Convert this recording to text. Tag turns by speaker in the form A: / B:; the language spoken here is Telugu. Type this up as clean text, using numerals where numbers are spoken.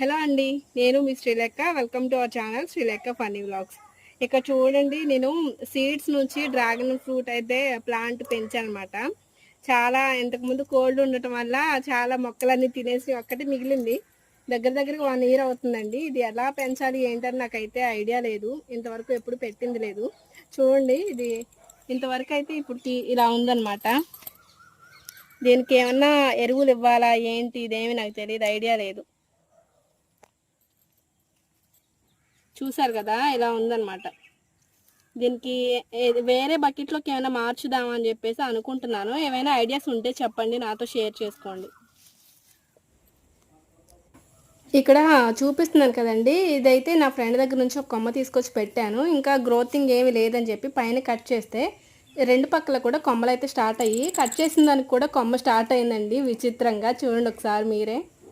A: హలో అండి. నేను మీ Srilekha. Welcome to our channel Srilekha funny vlogs. ఇక్కడ చూడండి, నేను సీడ్స్ నుంచి డ్రాగన్ ఫ్రూట్ అయితే ప్లాంట్ పెంచానమాట. చాలా ఇంతకుముందు కోల్డ్ ఉండటం వల్ల చాలా మొక్కలన్నీ తినేసి ఒక్కటి మిగిలింది. దగ్గర దగ్గరగా 1 ఇయర్ అవుతుందండి. ఇది ఎలా పెంచాలి ఏంటని నాకైతే ఐడియా లేదు. ఇంతవరకు ఎప్పుడు పెట్టింది లేదు. చూడండి, ఇది ఇంతవరకు అయితే ఇప్పుడు ఇలా ఉందన్నమాట. దీనికి ఏమన్నా ఎరువులు ఇవ్వాలా ఏంటి ఇదేమి నాకు తెలియదు, ఐడియా లేదు. చూసారు కదా, ఇలా ఉందన్నమాట. దీనికి వేరే బకెట్లోకి ఏమైనా మార్చుదామని చెప్పేసి అనుకుంటున్నాను. ఏమైనా ఐడియాస్ ఉంటే చెప్పండి, నాతో షేర్ చేసుకోండి. ఇక్కడ చూపిస్తున్నాను కదండి, ఇదైతే నా ఫ్రెండ్ దగ్గర నుంచి ఒక కొమ్మ తీసుకొచ్చి పెట్టాను. ఇంకా గ్రోతింగ్ ఏమి లేదని చెప్పి పైన కట్ చేస్తే 2 పక్కల కూడా కొమ్మలు అయితే స్టార్ట్ అయ్యి, కట్ చేసిన దానికి కూడా కొమ్మ స్టార్ట్ అయిందండి విచిత్రంగా. చూడండి ఒకసారి మీరే.